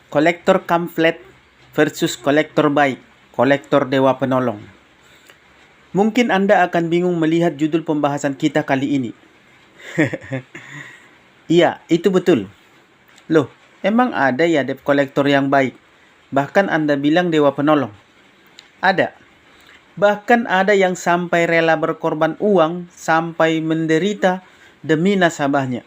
Kolektor kamplet versus kolektor baik, kolektor dewa penolong. Mungkin Anda akan bingung melihat judul pembahasan kita kali ini. Iya, itu betul. Loh, emang ada ya debt kolektor yang baik? Bahkan Anda bilang dewa penolong. Ada. Bahkan ada yang sampai rela berkorban uang, sampai menderita demi nasabahnya.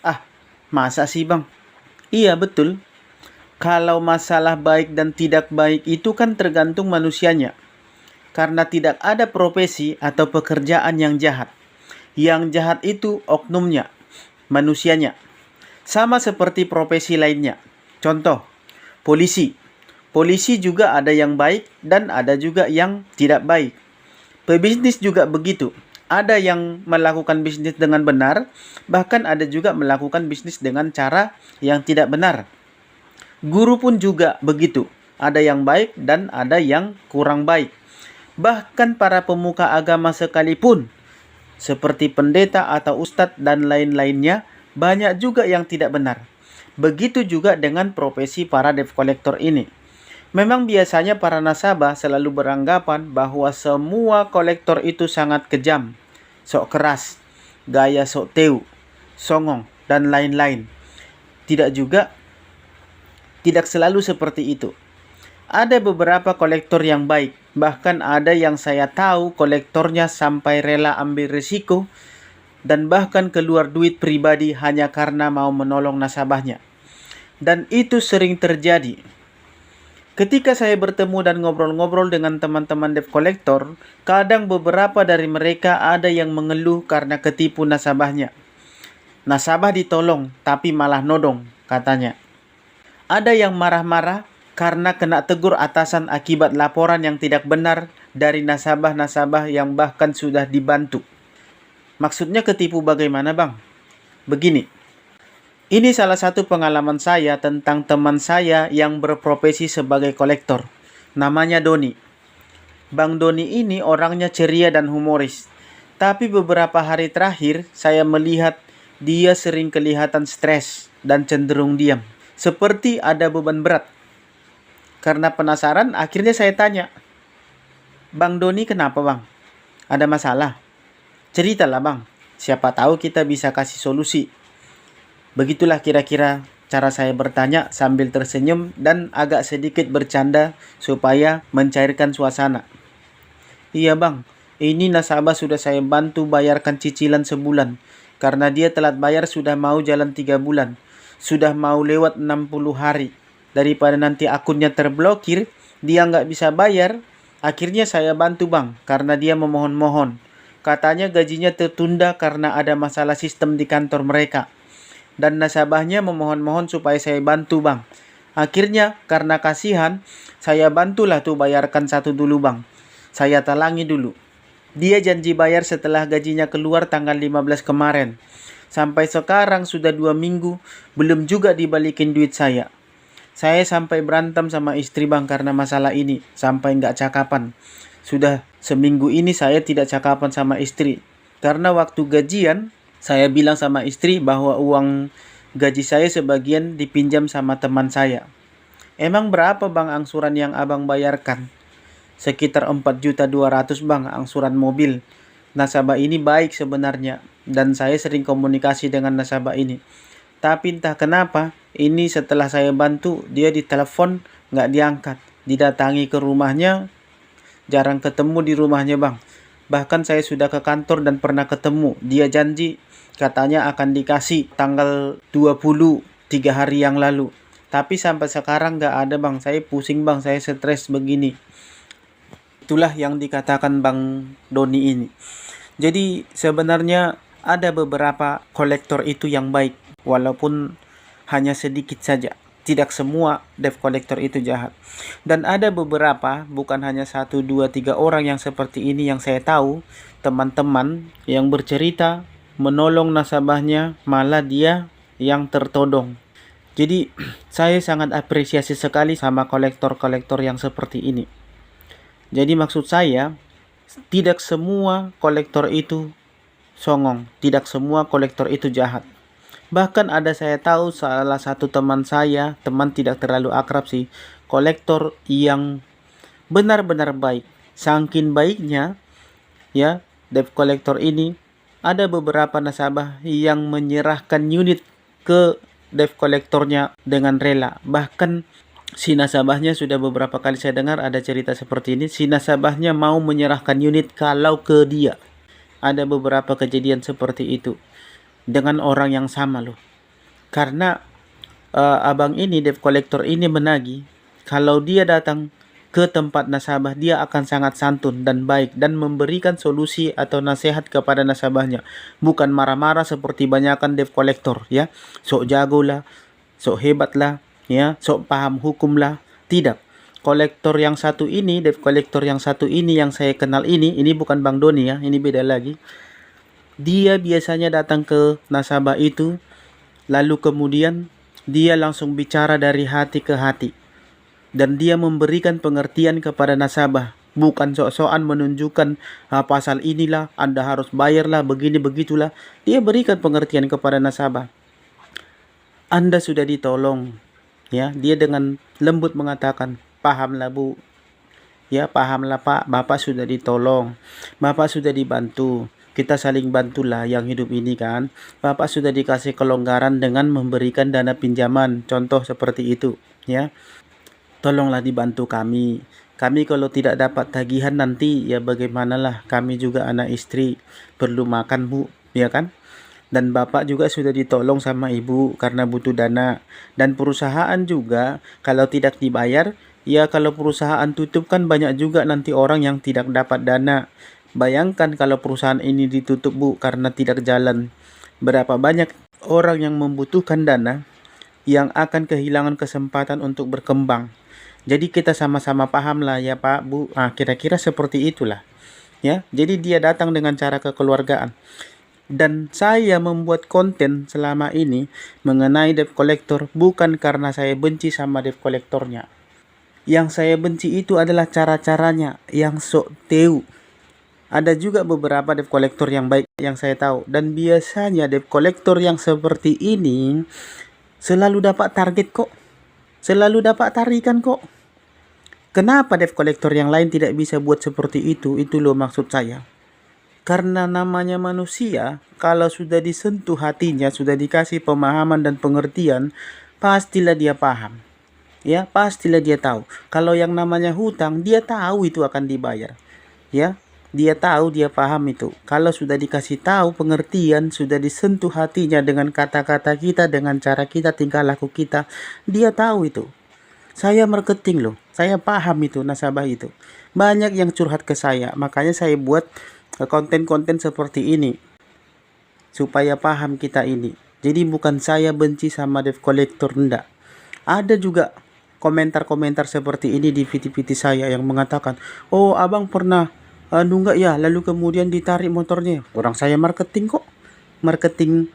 Ah, masa sih bang? Iya, betul. Kalau masalah baik dan tidak baik itu kan tergantung manusianya. Karena tidak ada profesi atau pekerjaan yang jahat. Yang jahat itu oknumnya, manusianya. Sama seperti profesi lainnya. Contoh, polisi. Polisi juga ada yang baik dan ada juga yang tidak baik. Pebisnis juga begitu. Ada yang melakukan bisnis dengan benar, bahkan ada juga melakukan bisnis dengan cara yang tidak benar. Guru pun juga begitu. Ada yang baik dan ada yang kurang baik. Bahkan para pemuka agama sekalipun, seperti pendeta atau ustadz dan lain-lainnya, banyak juga yang tidak benar. Begitu juga dengan profesi para debt collector ini. Memang biasanya para nasabah selalu beranggapan bahwa semua kolektor itu sangat kejam, sok keras, gaya sok teu, songong, dan lain-lain. Tidak selalu seperti itu. Ada beberapa kolektor yang baik, bahkan ada yang saya tahu kolektornya sampai rela ambil risiko dan bahkan keluar duit pribadi hanya karena mau menolong nasabahnya. Dan itu sering terjadi. Ketika saya bertemu dan ngobrol-ngobrol dengan teman-teman debt collector, kadang beberapa dari mereka ada yang mengeluh karena ketipu nasabahnya. Nasabah ditolong, tapi malah nodong, katanya. Ada yang marah-marah karena kena tegur atasan akibat laporan yang tidak benar dari nasabah-nasabah yang bahkan sudah dibantu. Maksudnya ketipu bagaimana bang? Begini, ini salah satu pengalaman saya tentang teman saya yang berprofesi sebagai kolektor. Namanya Doni. Bang Doni ini orangnya ceria dan humoris. Tapi beberapa hari terakhir saya melihat dia sering kelihatan stres dan cenderung diam. Seperti ada beban berat. Karena penasaran, akhirnya saya tanya, Bang Doni kenapa bang? Ada masalah? Ceritalah bang, siapa tahu kita bisa kasih solusi. Begitulah kira-kira cara saya bertanya sambil tersenyum dan agak sedikit bercanda supaya mencairkan suasana. Iya bang, ini nasabah sudah saya bantu bayarkan cicilan sebulan. Karena dia telat bayar sudah mau jalan 3 bulan. Sudah mau lewat 60 hari. Daripada nanti akunnya terblokir, dia nggak bisa bayar, akhirnya saya bantu bang, karena dia memohon-mohon. Katanya gajinya tertunda karena ada masalah sistem di kantor mereka. Dan nasabahnya memohon-mohon supaya saya bantu bang. Akhirnya karena kasihan, saya bantulah tuh bayarkan satu dulu bang. Saya talangi dulu. Dia janji bayar setelah gajinya keluar tanggal 15 kemarin. Sampai sekarang sudah 2 minggu, belum juga dibalikin duit saya. Saya sampai berantem sama istri bang karena masalah ini, sampai nggak cakapan. Sudah seminggu ini saya tidak cakapan sama istri. Karena waktu gajian, saya bilang sama istri bahwa uang gaji saya sebagian dipinjam sama teman saya. Emang berapa bang angsuran yang abang bayarkan? Sekitar 4.200.000 bang angsuran mobil. Nasabah ini baik sebenarnya dan saya sering komunikasi dengan nasabah ini. Tapi entah kenapa, ini setelah saya bantu, dia ditelepon nggak diangkat. Didatangi ke rumahnya, jarang ketemu di rumahnya bang. Bahkan saya sudah ke kantor dan pernah ketemu. Dia janji katanya akan dikasih tanggal 20, 3 hari yang lalu. Tapi sampai sekarang nggak ada bang. Saya pusing bang, saya stres begini. Itulah yang dikatakan Bang Doni ini. Jadi sebenarnya ada beberapa kolektor itu yang baik, walaupun hanya sedikit saja. Tidak semua debt collector itu jahat. Dan ada beberapa, bukan hanya 1, 2, 3 orang yang seperti ini yang saya tahu, teman-teman yang bercerita menolong nasabahnya, malah dia yang tertodong. Jadi saya sangat apresiasi sekali sama kolektor-kolektor yang seperti ini. Jadi maksud saya, tidak semua kolektor itu songong, tidak semua kolektor itu jahat. Bahkan ada saya tahu salah satu teman saya, teman tidak terlalu akrab sih, kolektor yang benar-benar baik. Saking baiknya, ya, debt collector ini ada beberapa nasabah yang menyerahkan unit ke debt collectornya dengan rela. Bahkan si nasabahnya sudah beberapa kali saya dengar ada cerita seperti ini. Si nasabahnya mau menyerahkan unit kalau ke dia. Ada beberapa kejadian seperti itu dengan orang yang sama loh. Karena abang ini, debt collector ini menagih, kalau dia datang ke tempat nasabah, dia akan sangat santun dan baik dan memberikan solusi atau nasihat kepada nasabahnya. Bukan marah-marah seperti banyakkan debt collector, ya. Sok jago lah, sok hebat lah, ya, sok paham hukum lah. Tidak. Kolektor yang satu ini, debt collector yang satu ini yang saya kenal ini bukan Bang Doni ya, ini beda lagi. Dia biasanya datang ke nasabah itu, lalu kemudian dia langsung bicara dari hati ke hati. Dan dia memberikan pengertian kepada nasabah. Bukan sok-sokan menunjukkan pasal inilah, Anda harus bayarlah, begini begitulah. Dia berikan pengertian kepada nasabah. Anda sudah ditolong. Ya, dia dengan lembut mengatakan, pahamlah Bu. Ya, pahamlah Pak, Bapak sudah ditolong. Bapak sudah dibantu. Kita saling bantulah yang hidup ini kan. Bapak sudah dikasih kelonggaran dengan memberikan dana pinjaman. Contoh seperti itu. Ya, tolonglah dibantu kami. Kami kalau tidak dapat tagihan nanti ya bagaimanalah, kami juga anak istri perlu makan Bu, ya kan? Dan Bapak juga sudah ditolong sama Ibu karena butuh dana. Dan perusahaan juga kalau tidak dibayar, ya kalau perusahaan tutup kan banyak juga nanti orang yang tidak dapat dana. Bayangkan kalau perusahaan ini ditutup Bu karena tidak jalan. Berapa banyak orang yang membutuhkan dana yang akan kehilangan kesempatan untuk berkembang. Jadi kita sama-sama paham lah ya Pak, Bu. Kira-kira seperti itulah. Ya, jadi dia datang dengan cara kekeluargaan. Dan saya membuat konten selama ini mengenai debt collector bukan karena saya benci sama debt collectornya. Yang saya benci itu adalah cara-caranya yang sok teu. Ada juga beberapa debt collector yang baik yang saya tahu. Dan biasanya debt collector yang seperti ini selalu dapat target kok. Selalu dapat tarikan kok. Kenapa debt collector yang lain tidak bisa buat seperti itu? Itu loh maksud saya. Karena namanya manusia, kalau sudah disentuh hatinya, sudah dikasih pemahaman dan pengertian, pastilah dia paham. Ya, pastilah dia tahu. Kalau yang namanya hutang, dia tahu itu akan dibayar. Ya, dia tahu, dia paham itu. Kalau sudah dikasih tahu pengertian, sudah disentuh hatinya dengan kata-kata kita, dengan cara kita, tingkah laku kita, dia tahu itu. Saya marketing loh, saya paham itu nasabah itu. Banyak yang curhat ke saya, makanya saya buat konten-konten seperti ini supaya paham kita ini. Jadi bukan saya benci sama debt collector, enggak. Ada juga komentar-komentar seperti ini di video-video saya yang mengatakan, oh abang pernah nunggak ya, lalu kemudian ditarik motornya. Orang saya marketing kok, marketing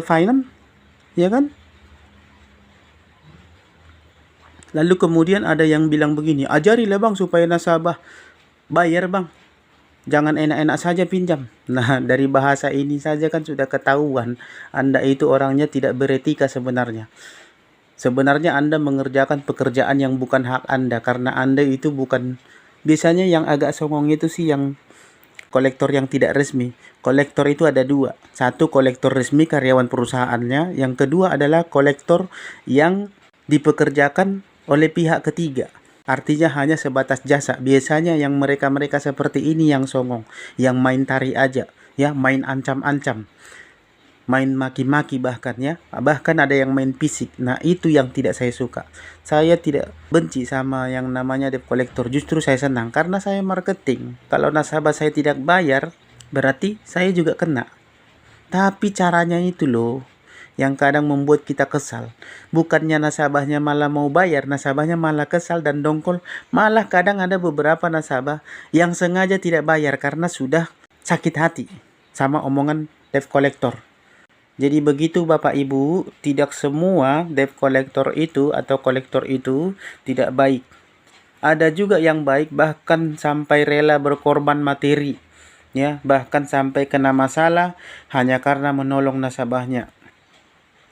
finance, ya kan? Lalu kemudian ada yang bilang begini, ajarilah bang supaya nasabah bayar bang. Jangan enak-enak saja pinjam. Nah, dari bahasa ini saja kan sudah ketahuan Anda itu orangnya tidak beretika sebenarnya. Sebenarnya Anda mengerjakan pekerjaan yang bukan hak Anda karena Anda itu bukan, biasanya yang agak songong itu sih yang kolektor yang tidak resmi. Kolektor itu ada dua. Satu kolektor resmi karyawan perusahaannya. Yang kedua adalah kolektor yang dipekerjakan oleh pihak ketiga. Artinya hanya sebatas jasa. Biasanya yang mereka-mereka seperti ini yang songong, yang main tari aja, ya, main ancam-ancam, main maki-maki bahkan ya. Bahkan ada yang main fisik. Nah, itu yang tidak saya suka. Saya tidak benci sama yang namanya debt collector. Justru saya senang karena saya marketing. Kalau nasabah saya tidak bayar, berarti saya juga kena. Tapi caranya itu loh yang kadang membuat kita kesal. Bukannya nasabahnya malah mau bayar, nasabahnya malah kesal dan dongkol. Malah kadang ada beberapa nasabah yang sengaja tidak bayar karena sudah sakit hati sama omongan debt collector. Jadi begitu Bapak Ibu, tidak semua debt collector itu atau kolektor itu tidak baik. Ada juga yang baik bahkan sampai rela berkorban materi, ya, bahkan sampai kena masalah hanya karena menolong nasabahnya.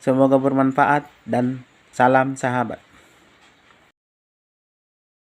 Semoga bermanfaat dan salam sahabat.